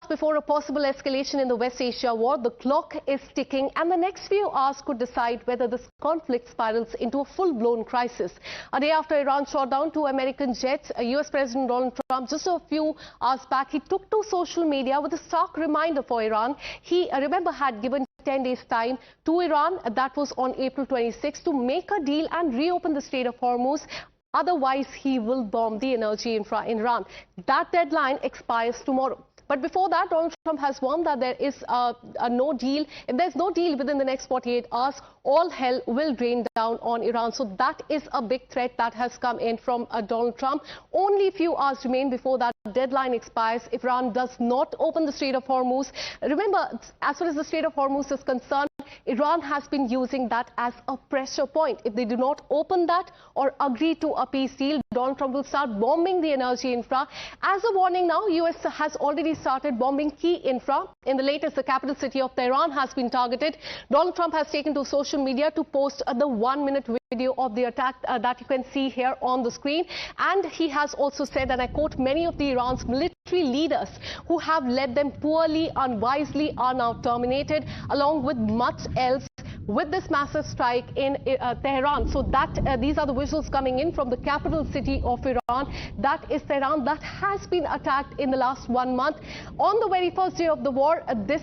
Before a possible escalation in the West Asia war, the clock is ticking and the next few hours could decide whether this conflict spirals into a full-blown crisis. A day after Iran shot down 2 American jets, US President Donald Trump, just a few hours back, he took to social media with a stark reminder for Iran. He, remember, had given 10 days time to Iran, that was on April 26, to make a deal and reopen the Strait of Hormuz. Otherwise, he will bomb the energy infra in Iran. That deadline expires tomorrow. But before that, Donald Trump has warned that there is a no deal. If there's no deal within the next 48 hours, all hell will rain down on Iran. So that is a big threat that has come in from Donald Trump. Only a few hours remain before that deadline expires. If Iran does not open the Strait of Hormuz, remember, as far as the Strait of Hormuz is concerned, Iran has been using that as a pressure point. If they do not open that or agree to a peace deal, Donald Trump will start bombing the energy infra. As a warning now, US has already started bombing key infra. In the latest, the capital city of Tehran has been targeted. Donald Trump has taken to social media to post the 1-minute video of the attack that you can see here on the screen. And he has also said, and I quote, many of the Iran's military leaders who have led them poorly, unwisely, are now terminated, along with much else, with this massive strike in Tehran. So that these are the visuals coming in from the capital city of Iran. That is Tehran, that has been attacked in the last 1 month. On the very first day of the war, this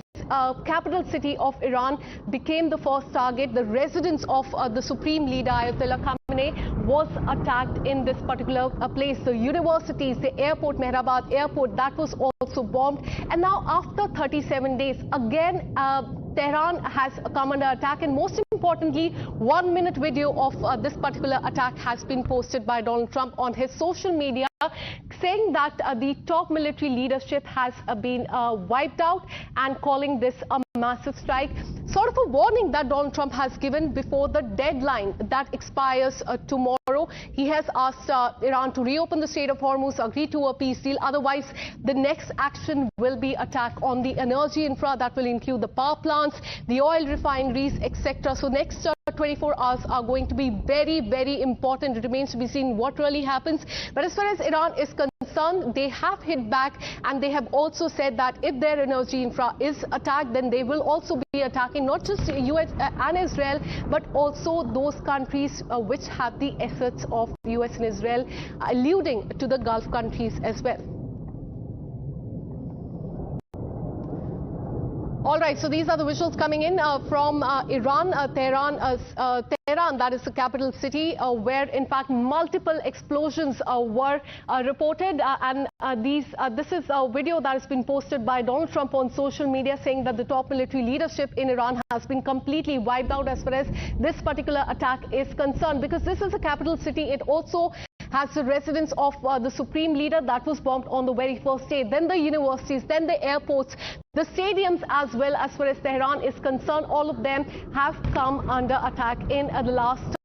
capital city of Iran became the first target. The residence of the Supreme Leader Ayatollah Khamenei was attacked in this particular place. The universities, the airport, Mehrabad airport, that was also bombed. And now after 37 days, again, Tehran has come under attack, and most importantly, 1-minute video of this particular attack has been posted by Donald Trump on his social media, saying that the top military leadership has been wiped out and calling this a massive strike. Sort of a warning that Donald Trump has given before the deadline that expires tomorrow. He has asked Iran to reopen the Strait of Hormuz, agree to a peace deal. Otherwise, the next action will be attack on the energy infra. That will include the power plants, the oil refineries, etc. So next 24 hours are going to be very, very important. It remains to be seen what really happens. But as far as Iran is concerned, they have hit back, and they have also said that if their energy infra is attacked, then they will also be attacking not just US and Israel, but also those countries which have the assets of US and Israel, alluding to the Gulf countries as well. All right, so these are the visuals coming in from Iran, Tehran, that is the capital city, where in fact multiple explosions were reported. This is a video that has been posted by Donald Trump on social media, saying that the top military leadership in Iran has been completely wiped out as far as this particular attack is concerned. Because this is a capital city, it also has the residence of the Supreme Leader that was bombed on the very first day. Then the universities, then the airports, the stadiums as well. As far as Tehran is concerned, all of them have come under attack in the last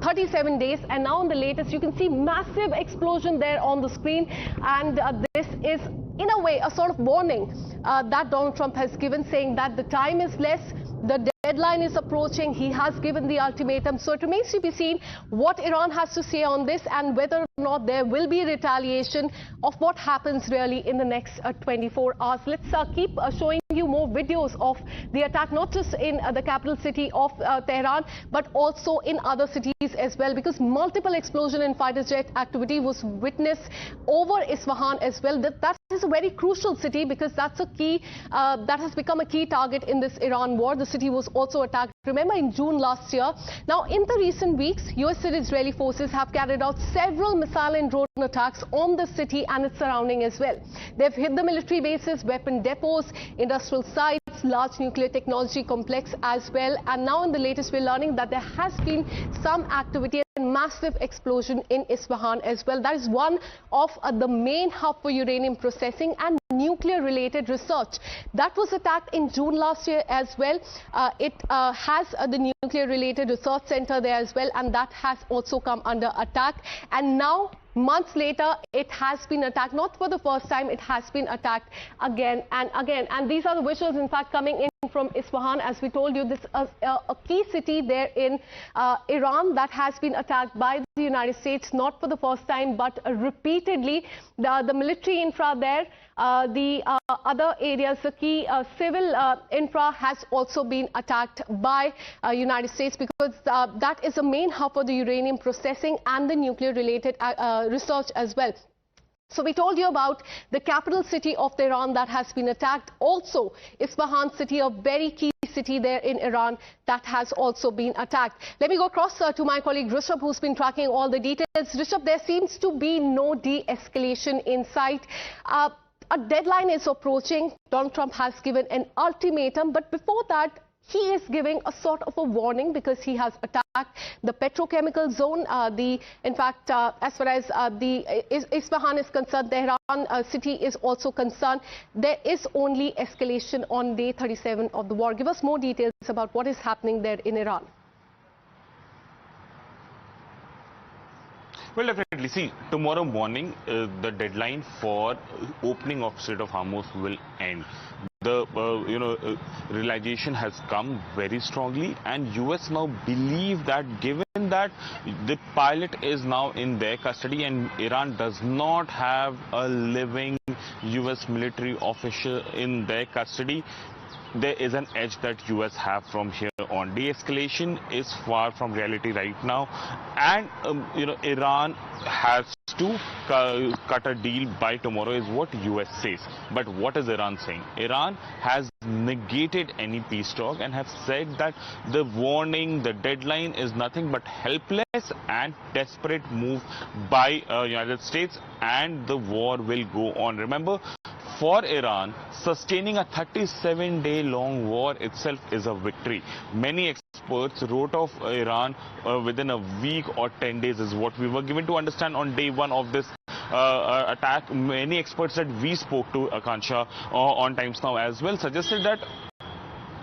37 days. And now in the latest, you can see massive explosion there on the screen. And this is, in a way, a sort of warning that Donald Trump has given, saying that the time is less, the deadline is approaching. He has given the ultimatum. So it remains to be seen what Iran has to say on this, and whether or not there will be retaliation of what happens really in the next 24 hours. Let's keep showing you more videos of the attack, not just in the capital city of Tehran, but also in other cities as well, because multiple explosion and fighter jet activity was witnessed over Isfahan as well. That is a very crucial city, because that's a key, that has become a key target in this Iran war. The city was also attacked, remember, in June last year. Now, in the recent weeks, US and Israeli forces have carried out several missile and drone attacks on the city and its surrounding as well. They've hit the military bases, weapon depots, industrial sites, large nuclear technology complex as well. And now in the latest, we're learning that there has been some activity and massive explosion in Isfahan as well. That is one of the main hub for uranium processing and nuclear-related research. That was attacked in June last year as well. It has the nuclear-related research center there as well, and that has also come under attack. And now, months later, it has been attacked. Not for the first time, it has been attacked again and again. And these are the visuals, in fact, coming in from Isfahan. As we told you, this is a key city there in Iran that has been attacked by the United States, not for the first time, but repeatedly. The military infra there, the other areas, the key civil infra has also been attacked by United States, because that is the main hub for the uranium processing and the nuclear-related research as well. So we told you about the capital city of Tehran that has been attacked. Also, Isfahan city, a very key city there in Iran, that has also been attacked. Let me go across to my colleague Rishabh, who's been tracking all the details. Rishabh, there seems to be no de-escalation in sight. A deadline is approaching. Donald Trump has given an ultimatum, but before that, he is giving a sort of a warning, because he has attacked the petrochemical zone. In fact, as far as the Isfahan is concerned, Tehran city is also concerned. There is only escalation on day 37 of the war. Give us more details about what is happening there in Iran. Well, definitely. See, tomorrow morning, the deadline for opening of Strait of Hormuz will end. The realization has come very strongly, and US now believe that, given that the pilot is now in their custody and Iran does not have a living US military official in their custody, there is an edge that US have from here on. De-escalation is far from reality right now, and Iran has to cut a deal by tomorrow is what US says. But what is Iran saying? Iran has negated any peace talk and have said that the warning, the deadline is nothing but helpless and desperate move by United States, and the war will go on. Remember, for Iran, sustaining a 37-day-long war itself is a victory. Many experts wrote off Iran within a week or 10 days is what we were given to understand on day one of this attack. Many experts that we spoke to, Akansha, on Times Now as well, suggested that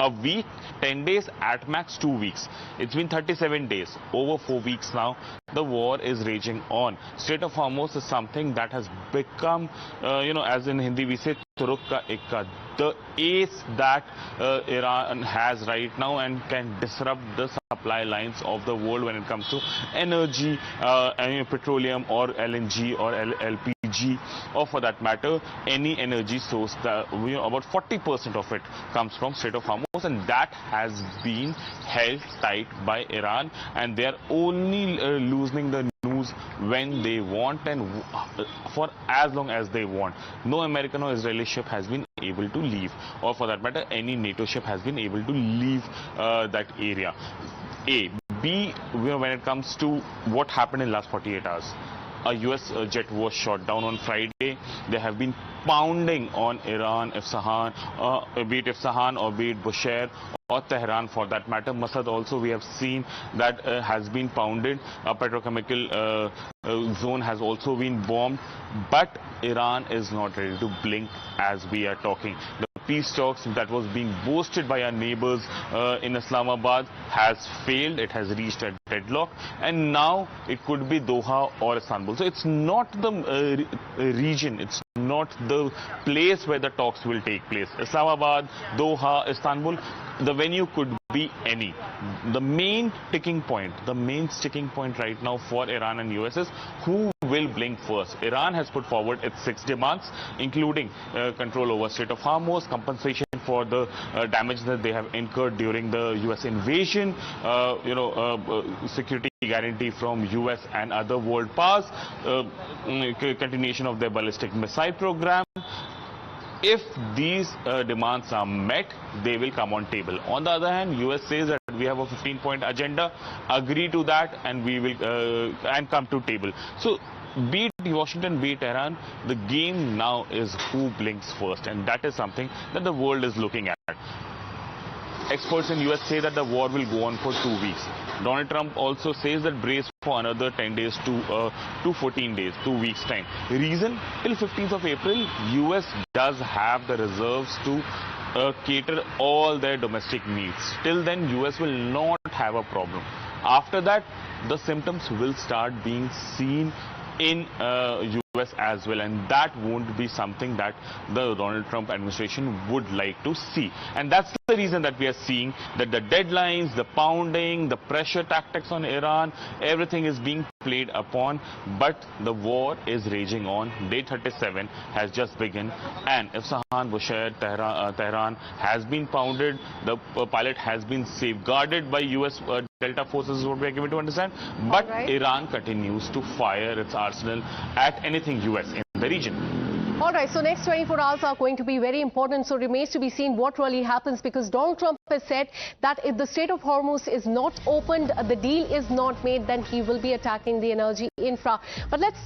a week, 10 days, at max 2 weeks. It's been 37 days, over 4 weeks now. The war is raging on. Strait of Hormuz is something that has become, as in Hindi we say, Turuk ka ikka, the ace that Iran has right now and can disrupt the supply lines of the world when it comes to energy, petroleum or LNG or LPG, or for that matter, any energy source. About 40% of it comes from Strait of Hormuz, and that has been held tight by Iran, and they are only loosening the news when they want and for as long as they want. No American or Israeli ship has been able to leave, or for that matter, any NATO ship has been able to leave that area. A. B, when it comes to what happened in last 48 hours. A US jet was shot down on Friday. They have been pounding on Iran, Isfahan, be it Isfahan or be it Bushehr or Tehran for that matter. Masad also we have seen that has been pounded. A petrochemical zone has also been bombed. But Iran is not ready to blink as we are talking. The peace talks that was being boasted by our neighbors in Islamabad has failed. It has reached a deadlock, and now it could be Doha or Istanbul. So it's not the region, it's not the place where the talks will take place. Islamabad, Doha, Istanbul, the venue could be any. The main sticking point right now for Iran and US is who will blink first. Iran has put forward its 6 demands, including control over Strait of Hormuz, compensation for the damage that they have incurred during the US invasion, security guarantee from US and other world powers, continuation of their ballistic missile program. If these demands are met, they will come on table. On the other hand, US says that we have a 15-point agenda, agree to that, and we will and come to table. So be it Washington, be it Tehran, the game now is who blinks first, and that is something that the world is looking at. Experts in US say that the war will go on for 2 weeks. Donald Trump also says that brace for another 10 days to 14 days, 2 weeks time. Reason? Till 15th of April, US does have the reserves to cater all their domestic needs. Till then, US will not have a problem. After that, the symptoms will start being seen in US as well, and that won't be something that the Donald Trump administration would like to see. And that's the reason that we are seeing that the deadlines, the pounding, the pressure tactics on Iran, everything is being played upon, but the war is raging on. Day 37 has just begun, and Isfahan, Bushehr, Tehran has been pounded. The pilot has been safeguarded by US Delta forces, is what we are given to understand. But Iran continues to fire its arsenal at anything US in the region. All right, so next 24 hours are going to be very important. So remains to be seen what really happens, because Donald Trump has said that if the Strait of Hormuz is not opened, the deal is not made, then he will be attacking the energy infra. But let's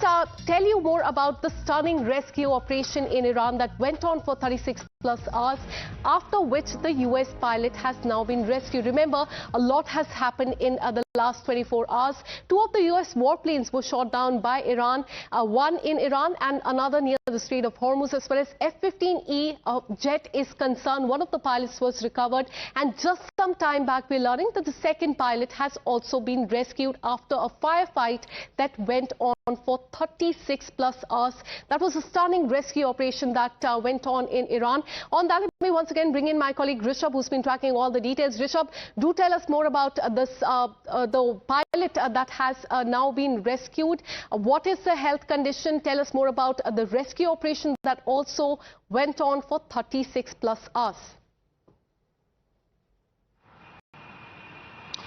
tell you more about the stunning rescue operation in Iran that went on for 36+ hours, after which the US pilot has now been rescued. Remember, a lot has happened in the last 24 hours. 2 of the US warplanes were shot down by Iran, one in Iran and another near the Strait of Hormuz. As far as F-15E jet is concerned, one of the pilots was recovered, and just some time back we're learning that the second pilot has also been rescued after a firefight that went on for 36+ hours. That was a stunning rescue operation that went on in Iran. On that, let me once again bring in my colleague Rishabh, who's been tracking all the details. Rishabh, do tell us more about this the pilot that has now been rescued. What is the health condition? Tell us more about the rescue operation that also went on for 36+ hours.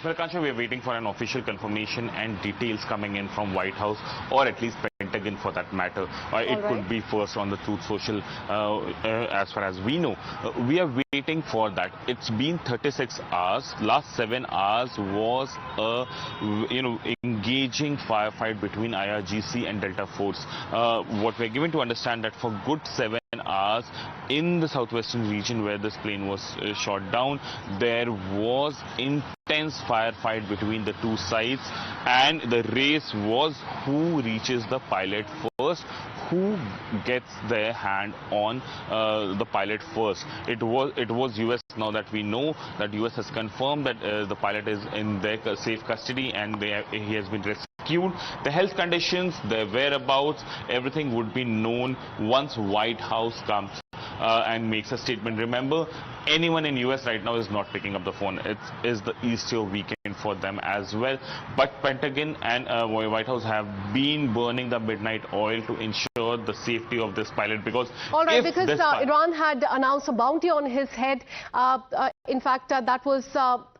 Well, Kansha, we are waiting for an official confirmation and details coming in from White House, or at least Pentagon for that matter. It could be first on the Truth Social, as far as we know. We are waiting for that. It's been 36 hours. Last 7 hours was a, engaging firefight between IRGC and Delta Force. What we're given to understand that for good 7 hours in the southwestern region where this plane was shot down, there was intense firefight between the two sides, and the race was who reaches the pilot first, who gets their hand on the pilot first. It was US. Now that we know that US has confirmed that the pilot is in their safe custody and he has been rescued. The health conditions, their whereabouts, everything would be known once White House comes and makes a statement. Remember, anyone in US right now is not picking up the phone. It is the Easter weekend for them as well. But Pentagon and White House have been burning the midnight oil to ensure the safety of this pilot, because Iran had announced a bounty on his head. In fact, that was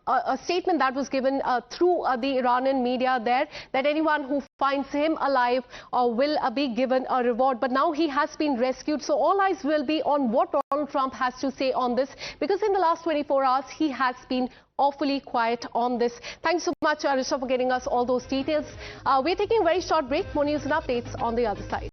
a statement that was given through the Iranian media there, that anyone who finds him alive will be given a reward. But now he has been rescued, so all eyes will be on what Donald Trump has to say on this, because in the last 24 hours he has been awfully quiet on this. Thanks so much, Rishabh, for getting us all those details. We're taking a very short break. More news and updates on the other side.